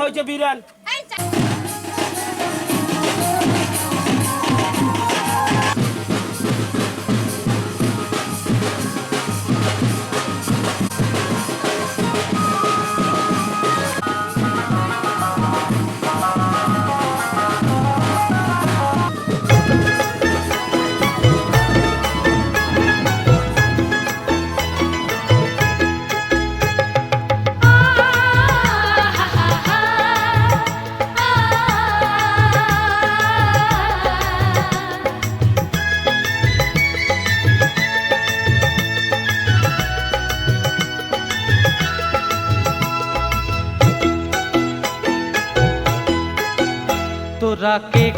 হয়েছে বিরান তোরা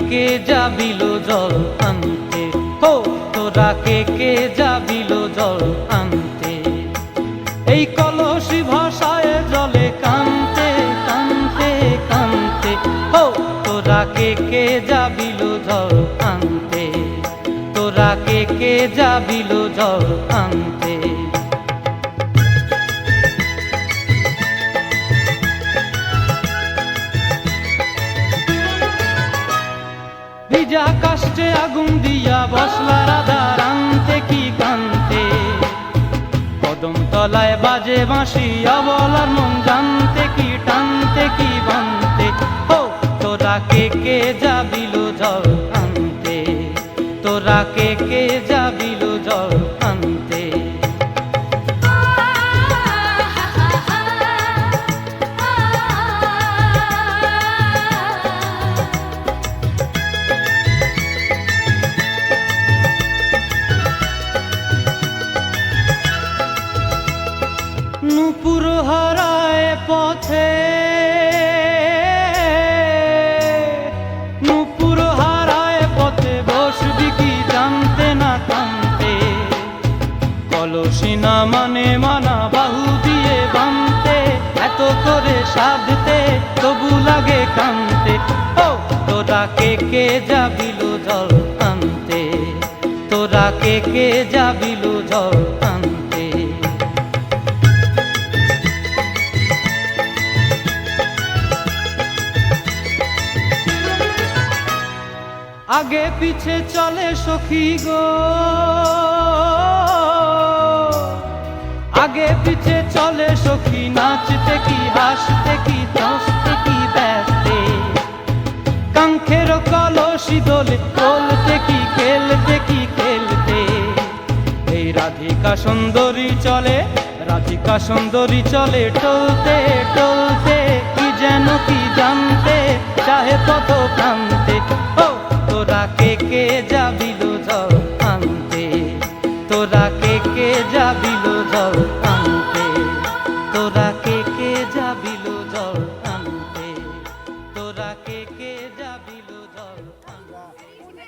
কে যাবিল জল আনতে, হো তোরা কে যাবিল জল আনতে, এই কলসি ভাষায় জলে কানতে কানতে কানতে, হো তোরা কে যাবিল জল আনতে, তোরা কে যাবিল জল আনতে। ভিজা কাষ্টে আগুন দিয়া বসলা রাধা রানতে কি কানতে, কদম তলায় বাজে বাঁশি অবলার মন জানতে কি টানতে কি বানতে, ও তোরা কে যাবিল জল আনতে, তোরা কে যাবিল জল আনতে। নূপুর হারায় পথে, নূপুর হারায় পথে বসবি কি জানতে না কানতে, কলসি না মানে মানা বাহু দিয়ে বানতে, এত করে সাধতে তবু লাগে কানতে, ও তোরা কে যাবিল জল আনতে, তোরা কে যাবিল জল আনতে। আগে পিছে চলে সখী গো, আগে পিছে চলে সখী, নাচতে কি হাসতে কি হাসতে কি ব্যস্তে, কাঙ্ক্ষের কলসি দোলে তোলতে কি খেলতে কি খেলতে, এই রাধিকা সুন্দরী চলে, রাধিকা সুন্দরী চলে টলতে টলতে, কি যেন কি জানতে চাহে তত কান্তে, ও তোরা কে যাবিল জল আনতে, তোরা কে যাবিল জল আনতে, তোরা কে যাবিল জল আনতে, তোরা কে যাবিল জল আনতে।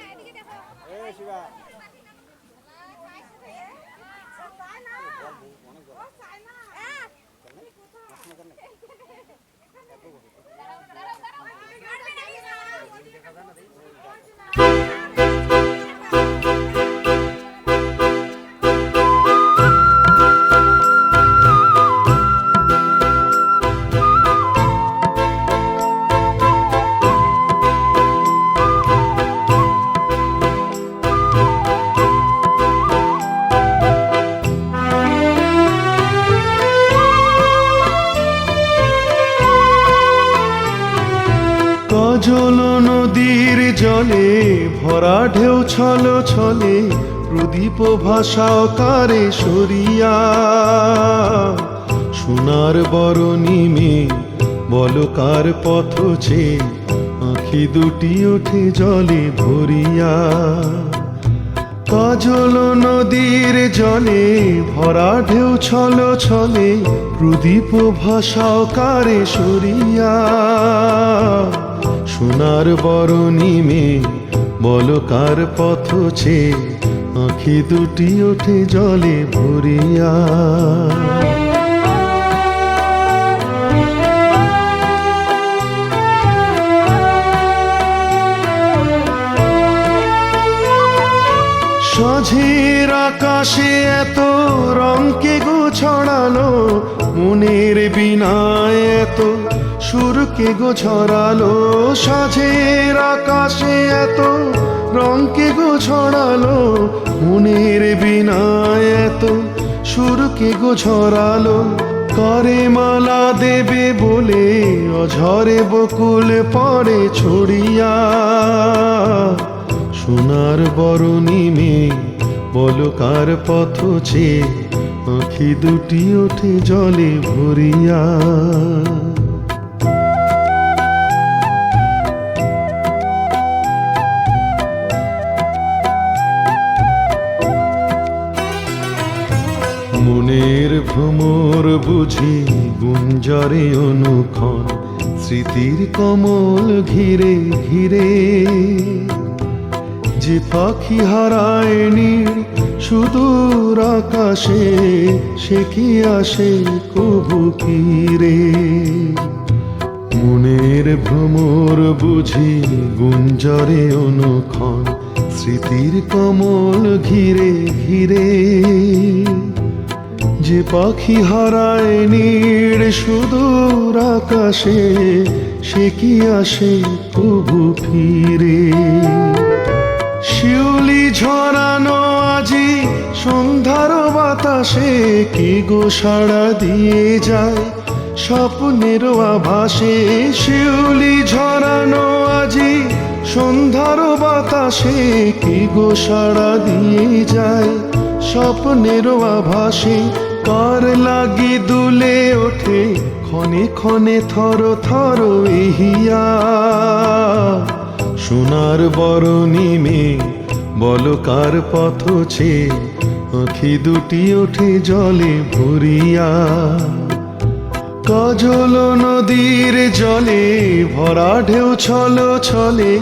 কজল নদীর জলে ভরা ঢেউ ছল ছলে, প্রদীপ ভাষাও কারে সরিয়া, সোনার বরণী মে বলো কার পথ ছে, আঁখি দুটি ওঠে জলে ভরিয়া। কজল নদীর জলে ভরা ঢেউ ছল ছলে, প্রদীপ ভাষাও কারে সরিয়া, সোনার বরণী মে বলো কার পথ ছে, আঁখি দুটি ওঠে জলে ভরিয়া। আকাশে এত রঙকে গো ছড়ালো, মনের বিনায় এত সুরকে গো ছড়ালো। সাঁঝের আকাশে এত রঙকে গো ছড়ালো, মনের বিনায় এত সুরকে গো ছড়ালো। করে মালা দেবে বলে অঝরে বকুল পরে ছড়িয়া, সোনার বরণী মেয়ে বলো কার পথ চেয়ে, আঁখি দুটি ওঠে জলে ভরিয়া। মনের ভ্রমর বুঝি গুঞ্জরে অনুক্ষণ, স্মৃতির কমল ঘিরে ঘিরে। যে পাখি হারায় নীড় সুদূর আকাশে, সে কি আসে কবু ফিরে। মনের ভ্রমর বুঝি গুঞ্জরে অনুক্ষণ, স্মৃতির কমল ঘিরে ঘিরে। যে পাখি হারায় নীড় সুদূর আকাশে, সে কি আসে কবু ফিরে। শিউলি ঝরানো আজি সন্ধ্যার বাতাসে, কি গো সাড়া দিয়ে যায় স্বপ্নের আভাসে। শিউলি ঝরানো আজি সন্ধ্যার বাতাসে, কি গো সাড়া দিয়ে যায় স্বপ্নের আভাসে। কার লাগি দুলে ওঠে ক্ষণে ক্ষণে থর থর এহিয়া, সোনার বরণী মেয়ে বলো কার পথ চেয়ে, আঁখি দুটি ওঠে জলে ভরিয়া। কাজল নদীর জলে ভরা ঢেউ ছল ছলে,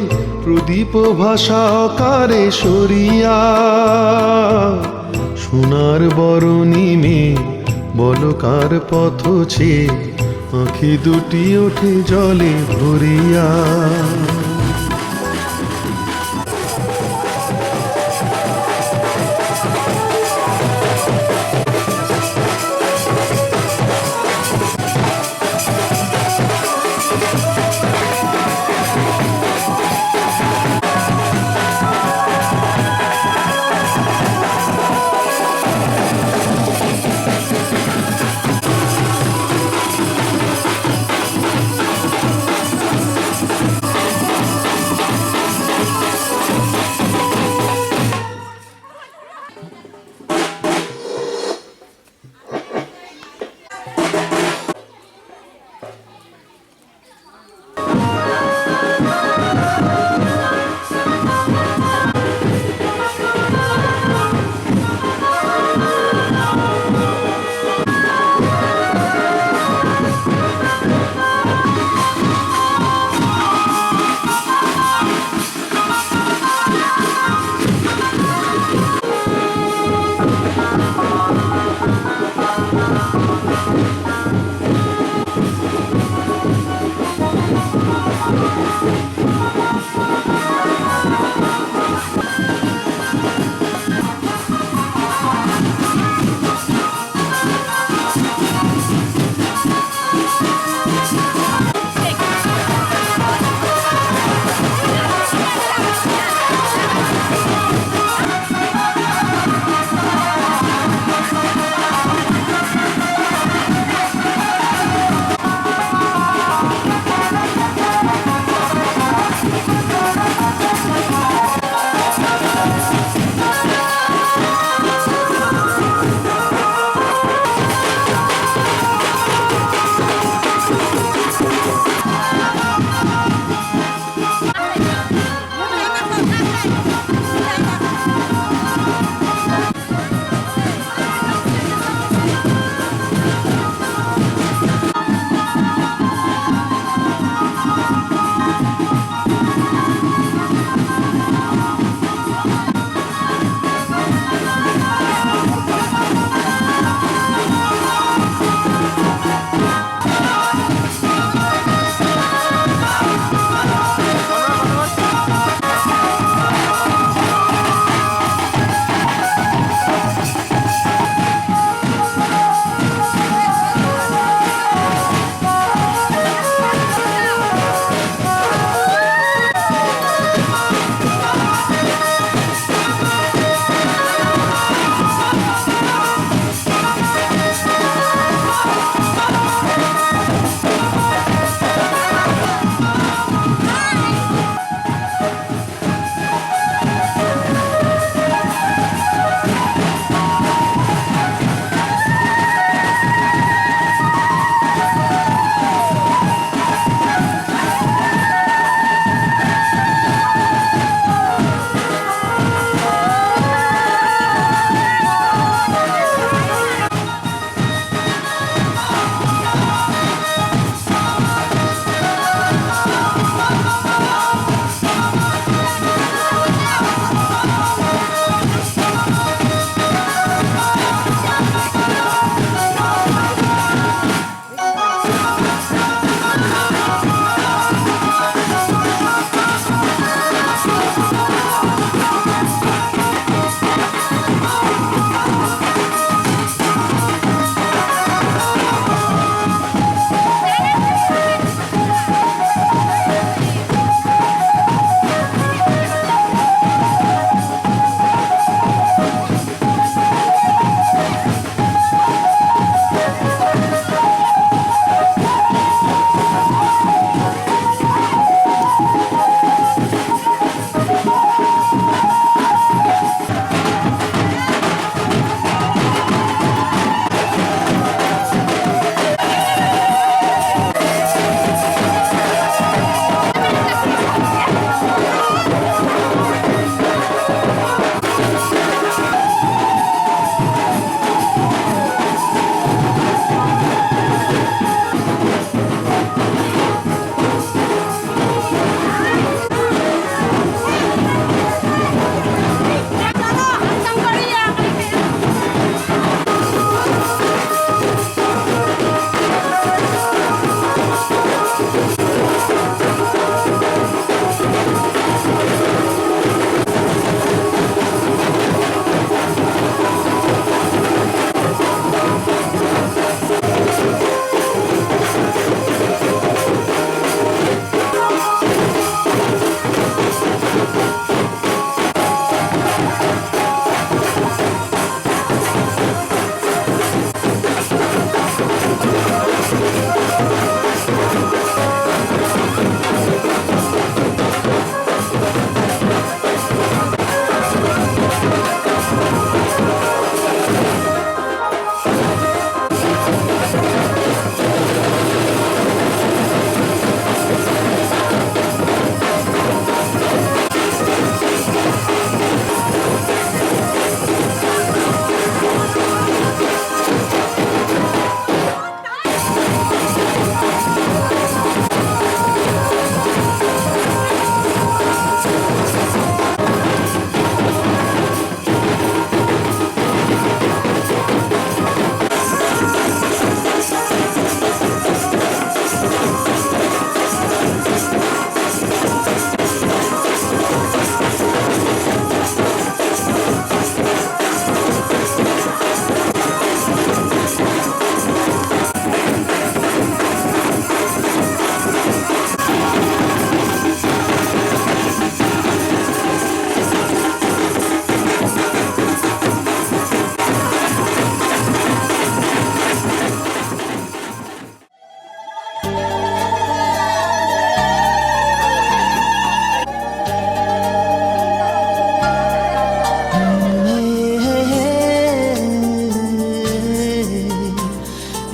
প্রদীপ ভাষা অকারে সরিয়া। সোনার বরণী মেয়ে বলো কার পথ চেয়ে, আঁখি দুটি ওঠে জলে ভরিয়া।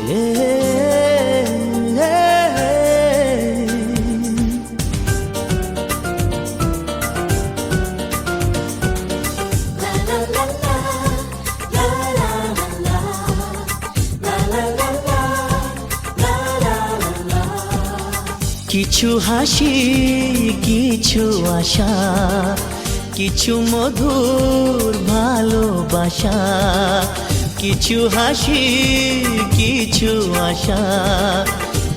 এ, এ, এ। কিছু হাসি, কিছু আশা, কিছু মধুর ভালোবাসা। কিছু হাসি, কিছু আশা,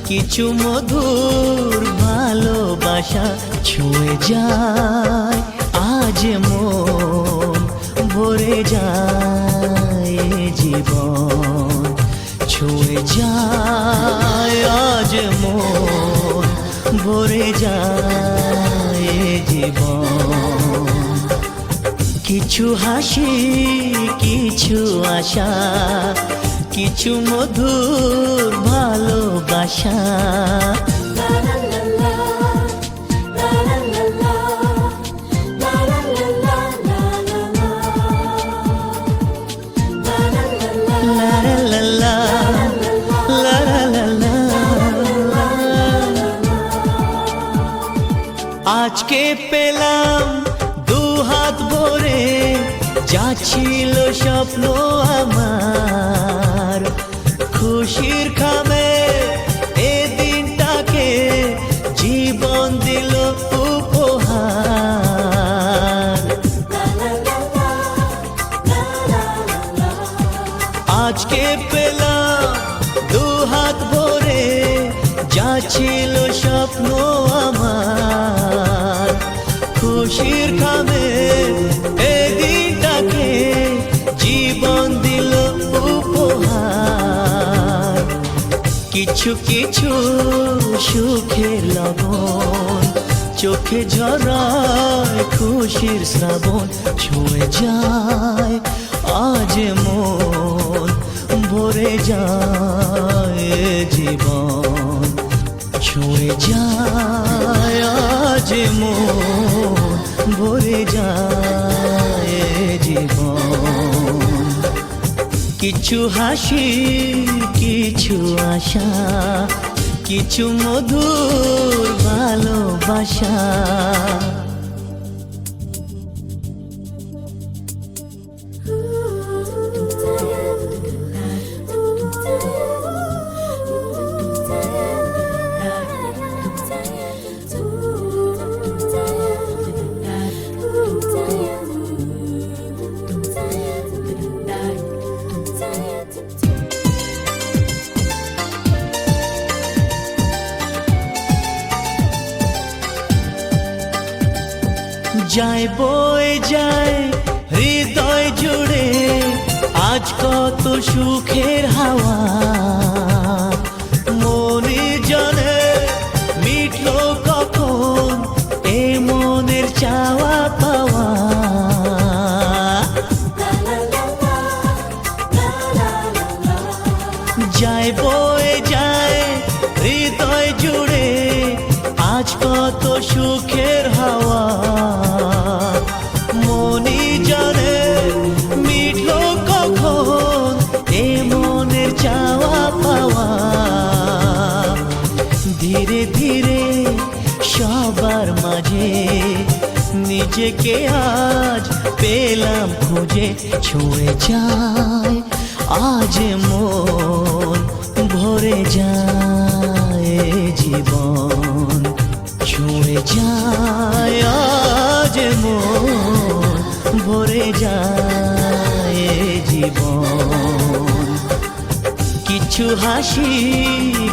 কিছু মধুর ভালোবাসা। ছুঁয়ে যায় আজ মন, ভরে যায় জীবন। ছুঁয়ে যায় আজ মন, ভরে যায় জীবন। কিছু হাসি, কিছু আশা, কিছু মধুর ভালোবাসা। আজকে পেলাম দু হাত ভরে, যা ছিল স্বপ্ন আমার। খুশির খামে এ দিনটাকে জীবন দিল উপহার। আজকে পেলাম দু হাত ভরে, যা ছিল স্বপ্ন আমার। খুশির খামে এ দিনটাকে জীবন দিল উপহার। কিছু কিছু সুখের লবণ, চোখে ঝরায় খুশির শ্রাবণ। ছুঁয়ে যায় আজ মন, ভরে যায় জীবন। ছুঁয়ে যায় আজ মন, ভরে যায় জীবন। কিছু হাসি, কিছু আশা, কিছু মধুর ভালোবাসা। যায় বয়ে যায় হৃদয় জুড়ে আজ কত সুখের হাওয়া। মনে জানে মিটলো কখন এ মনের চাওয়া পাওয়া। যায় বয়ে যায় হৃদয় জুড়ে আজ কত সুখের হাওয়া। মনি জানে মিটলো কখন এ মনের চাওয়া পাওয়া। ধীরে ধীরে সবার মাঝে নিজেকে আজ পেলাম খুঁজে। ছুঁয়ে যায় আজ মন, ভরে যায় জীবন। ছুঁয়ে যায় আজ মন, ভরে যায় জীবন। কিছু হাসি,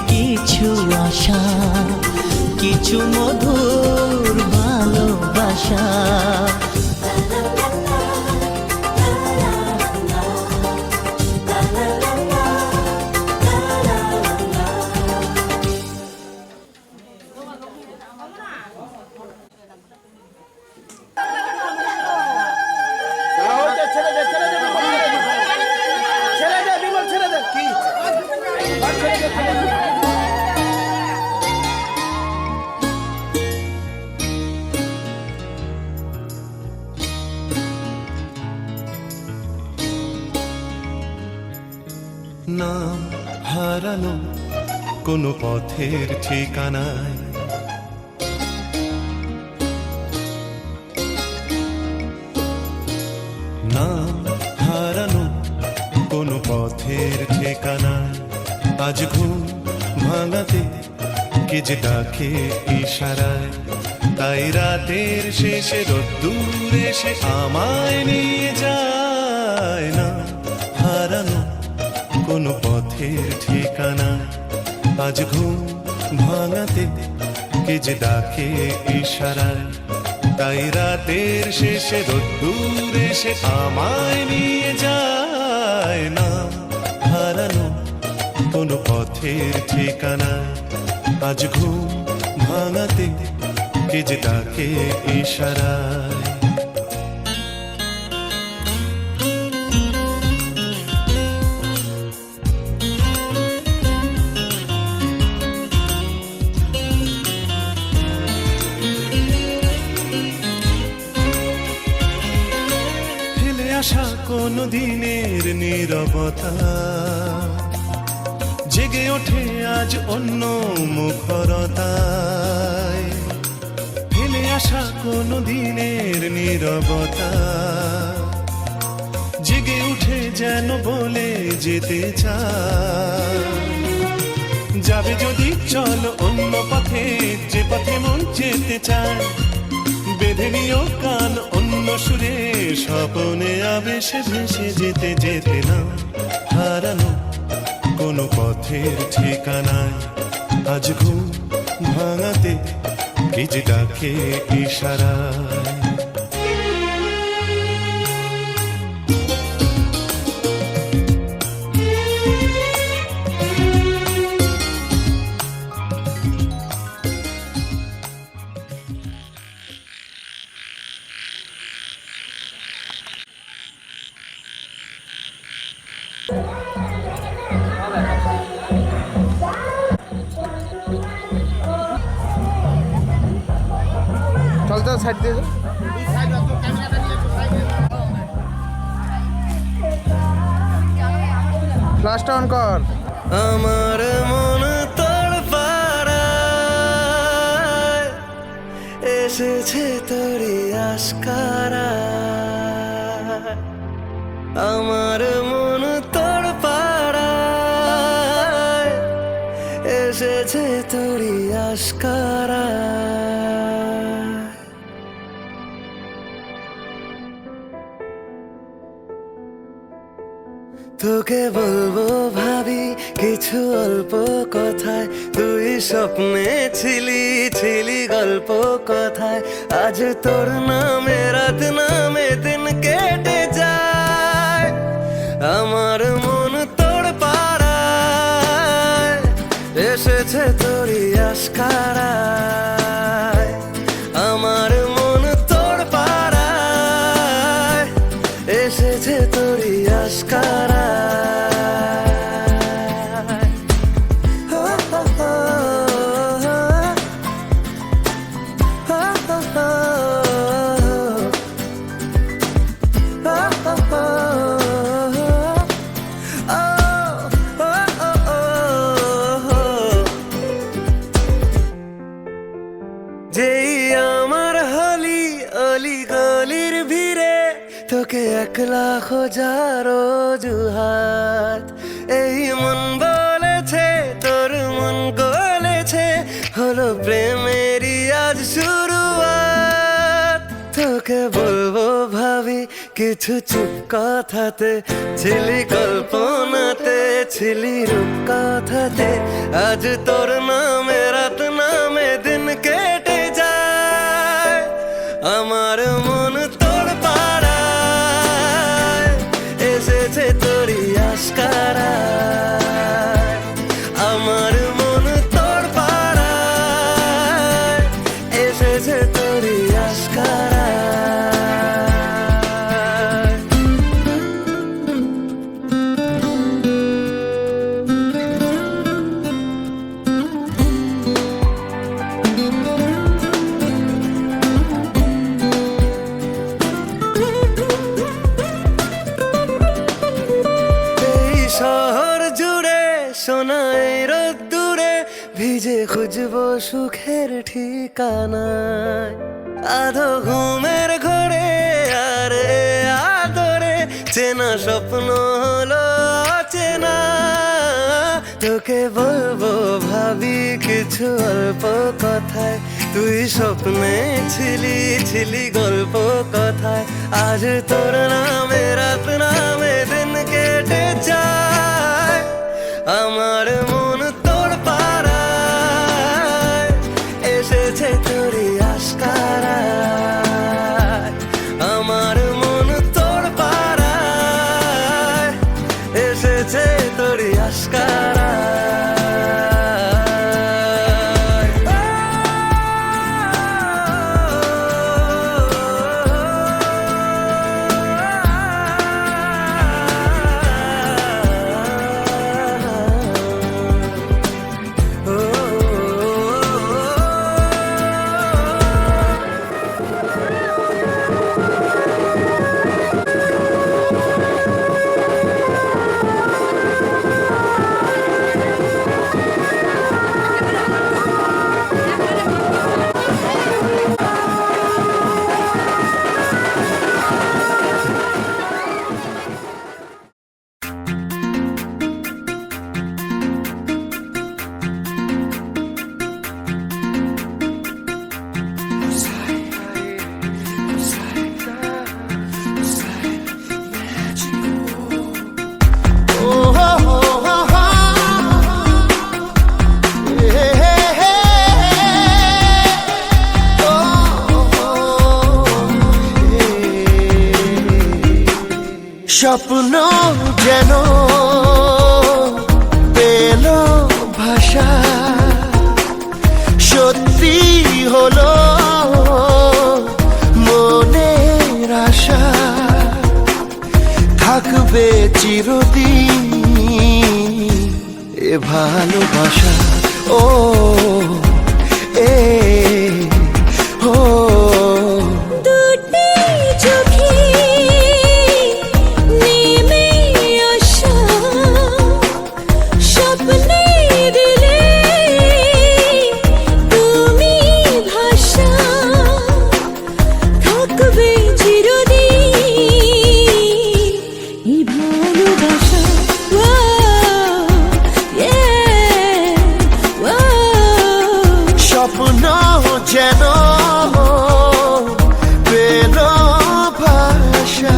কিছু আশা, কিছু মধুর ভালোবাসা। ছেড়ে দে, ছেড়ে দে, ছেড়ে দে বিমল, ছেড়ে দে। কি ছেড়ে দে, ছেড়ে দে। হারানো কোনো পথের ঠিকানায়। নাম হারানো কোনো পথের ঠিকানায়, আজ ঘুম ভাঙাতে কে যে ডাকে ইশারায়। তাই রাতের শেষে রোদ্দুর এসে আমায় নিয়ে যায়। না হারানো কোনো পথের ঠিকানা, আজ ঘুম ভাঙাতে কে যে ডাকে ইশারায়। তাই রাতের শেষে রোদ্দুর এসে আমায় নিয়ে যায়। না হারানো কোনো পথের ঠিকানা, আজ ঘুম ভাঙাতে কে যে ডাকে ইশারায়। ফেলে আসা কোনো দিনের নীরবতা জেগে ওঠে আজ অন্য মুখরতায়। ফেলে আসা কোনো দিনের নীরবতা জেগে উঠে যেন বলে যেতে চায়। যাবে যদি চলো অন্য পথে, যে পথে মন যেতে চায়। বেঁধে নিও কান অন্য সুরে, স্বপনে আবেশে ভেসে যেতে যেতে না হারানো কোনো পথের ঠিকানায়, আজ ঘুম ভাঙাতে কে যে ডাকে ইশারায়। চল চল সাইড দিয়ে ফ্ল্যাশটা অন কর। আমার মন তোর পাড়ায় এসেছে তোরি আশকারা। আমার মন তোর পাড়ায় এসেছে তোরি আশকারা। তোকে বলবো ভাবি কিছু অল্প কথায়, তুই স্বপ্নে ছিলি ছিলি গল্প কথায়। আজ তোর নামে রাত নামে দিন কেটে যায়। আমার মন তোর পাড়ায় এসেছে তোরই আশকারায়। আমার মন তোর পাড়ায় এসেছে তোরই আশকারায়। যেই আমার হলি অলি গলির ভিড়ে তোকে একলা খোঁজার অজুহাত। এই মন বলেছে তোর মন গলেছে, হলো প্রেমেরই আজ শুরুয়াত। তোকে বলবো ভাবি কিছু চুপ কথাতে, ছিলি কল্পনাতে ছিলি রূপ কথাতে। আজ তোর নামে রাত নামে দিন কেটে যায়। আমার মন তোর পাড়ায় এসেছে তোরই আশকারায়। আমার মন তোর পাড়ায় এসেছে তোরই আশকারায়। এই রোদ্দুরে ভিজে খুঁজবো সুখের ঠিকানায়। আধো ঘুমের ঘরে আর এ আদরে চেনা স্বপ্ন হলো চেনা। তোকে বলবো ভাবি কিছু অল্প কথায়, তুই স্বপ্নে ছিলি ছিলি গল্প কথায়। আজ তোর নামে রাত নামে দিন কেটে যায়, আমার মন তোর পাড়ায় এসেছে তোরই আশকারায়। আমার মন তোর পাড়ায় এসেছে তোরই আশকারায়। স্বপ্ন যেন পেল ভাষা, সত্যি হলো মনের আশা। থাকবে চিরদিন এ ভালোবাসা। ও এ ও স্বপ্ন যেন পেল ভাষা।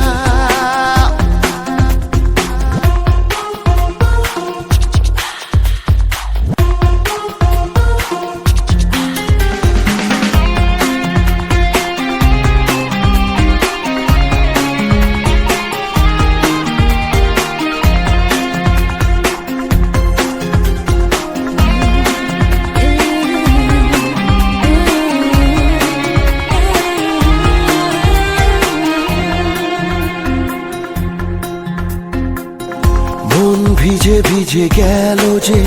ভিজে ভিজে গেল যে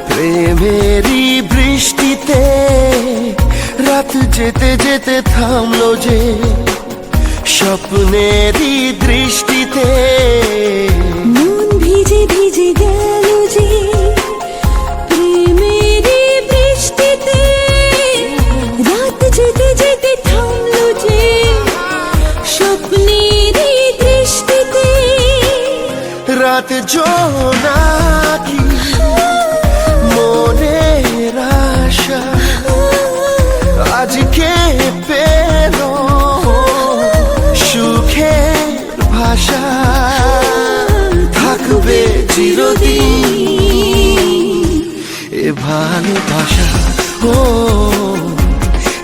প্রেমেরই বৃষ্টিতে, রাত যেতে যেতে থামলো যে স্বপ্নেরই দৃষ্টিতে। মন ভিজে ভিজে গেল যে প্রেমেরই বৃষ্টিতে, রাত যেতে যেতে থামলো যে স্বপ্নেরই দৃষ্টিতে। রাত জোনাকি মনের আশা আজকে পেল সুখের ভাষা। থাকবে চিরদিন এ ভালোবাসা। ও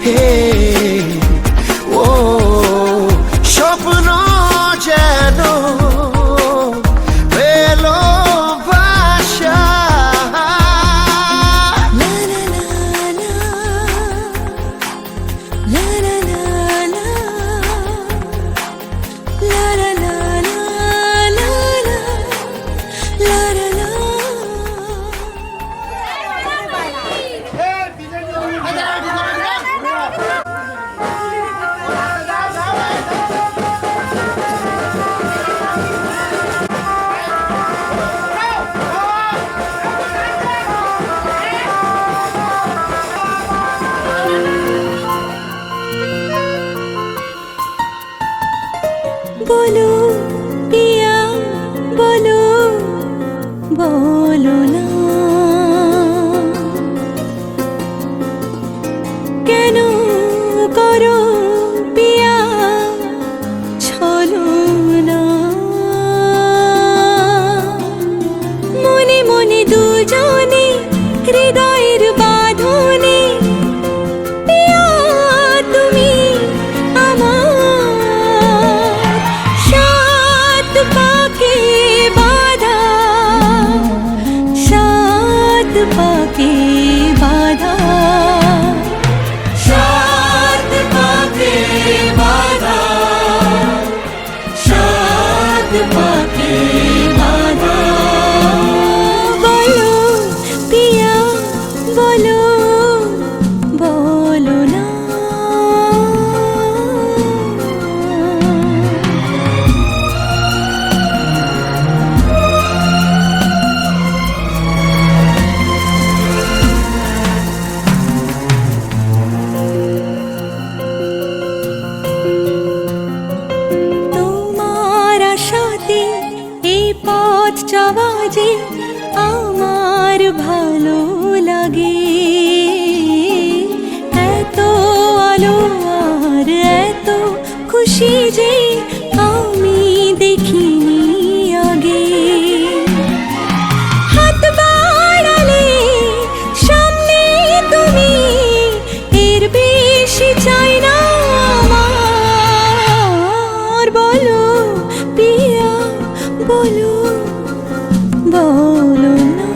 হে ও স্বপ্ন যেন পাকে বাঁধা, সাত পাকে বাঁধা, সাত পাকে বাঁধা। বলো পিয়া বলো, বলো না। তোমার আশাতে এই পথ চলা যে আমার ভালো লাগে, এত আলো আর এত খুশি যে আমি দেখিনি আগে। হাত বাড়ালে সামনে তুমি, এর বেশি চাই না আমার। বলো পিয়া বলো, বলো না।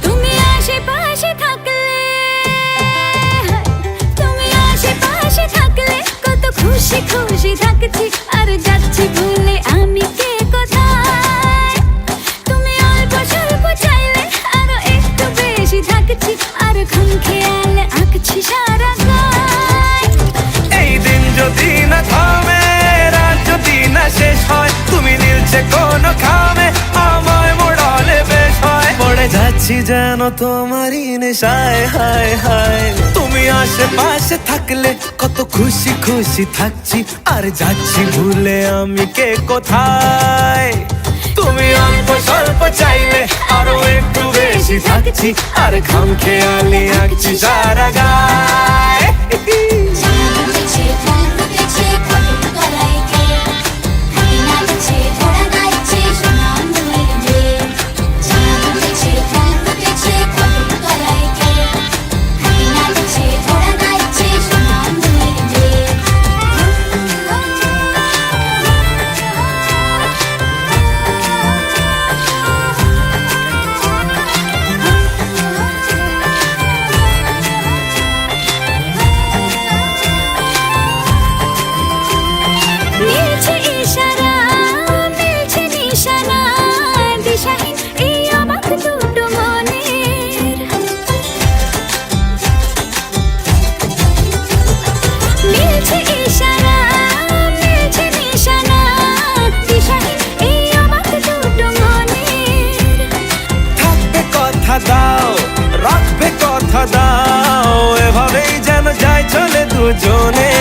তুমি আশেপাশে থাকলে, তুমি আশেপাশে থাকলে কত খুশি খুশি থাকছি, আর যাচ্ছি ভুলে আমি কে কোথায়। তুমি অল্প স্বল্প চাইলে আরো একটু বেশি থাকছি, আর খাম খেয়ালে আঁকছি সারা গায়। এই দিন যদি না থামে, রাত যদি না শেষ হয়, তুমি নীলছে কোন খামে, আমায় মোড়ালে বেশ হয়। পড়ে যাচ্ছি যেন তোমারই নেশায়, হায় হায়। তুমি আশেপাশে থাকলে কত খুশি খুশি থাকছি, আর যাচ্ছি ভুলে আমি কে কোথায়। তুমি অল্প স্বল্প চাইলে আরো একটু বেশি থাকছি, আর খাম খেয়ালি আঁকছি সারা গায়। মিলছে ইশারা, মিলছে নিশানা, দিশাহীন এই অবাক দুটো মনের। মিলছে ইশারা, মিলছে নিশানা, দিশাহীন এই অবাক দুটো মনের। থাকবে কথা দাও, রাখবে কথা দাও, এভাবেই যেন যায় চলে দুজনে।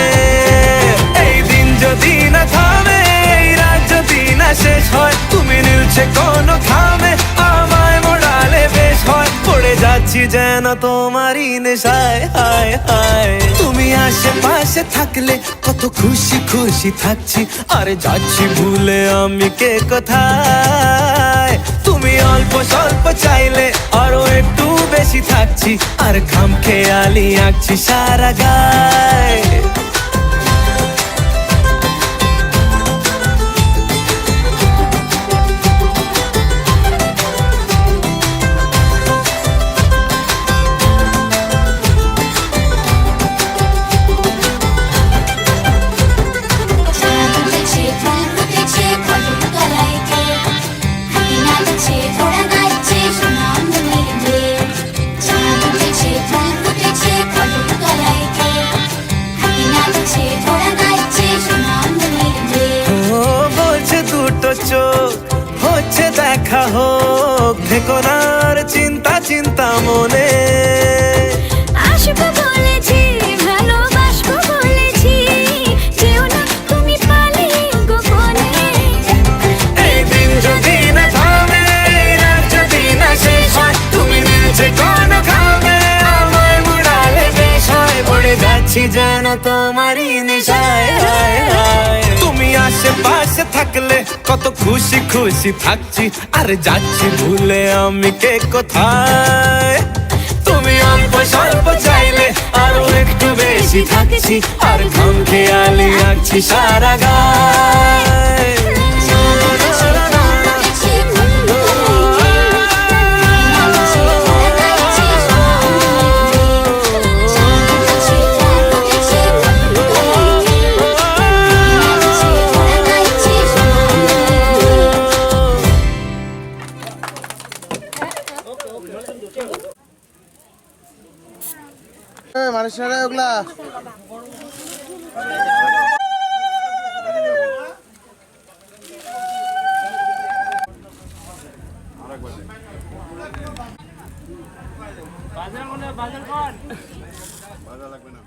এই দিন যদি না থামে, এই রাত যদি না শেষ হয়, তুমি নীলছে কোন খামে, আমায় মোড়ালে বেশ হয়। পড়ে যাচ্ছি যেন তোমারই নেশায়, হায় হায়। তুমি আশেপাশে থাকলে কত খুশি খুশি থাকছি, আর যাচ্ছি ভুলে আমি কে কোথায়। তুমি অল্প স্বল্প চাইলে আরো একটু বেশি থাকছি, আর খাম খেয়ালি আঁকছি সারা গায়। চোখ হচ্ছে দেখা হোক, থেকো না আর চিন্তা চিন্তা মনে। আসবো বলেছি, ভালোবাসবো বলেছি, যেও না তুমি পালিয়ে গোপনে। এই দিন যদি না থামে, এই রাত যদি না শেষ হয়, তুমি নিচে কোন খাবে আমায় মুড়ালে বেশ হয়। পড়ে যাচ্ছি যেন তোমারই নেশায়, হায় হায়। তুমি আশেপাশে থাকলে কত খুশি খুশি থাকছি, আর যাচ্ছি ভুলে আমি কে কোথায়। তুমি অল্প স্বল্প চাইলে আরো একটু বেশি থাকছি, আর ঘুম খেয়ালি রাখছি সারা গায়। মানুষেরা ওগুলা বাজার লাগবে না।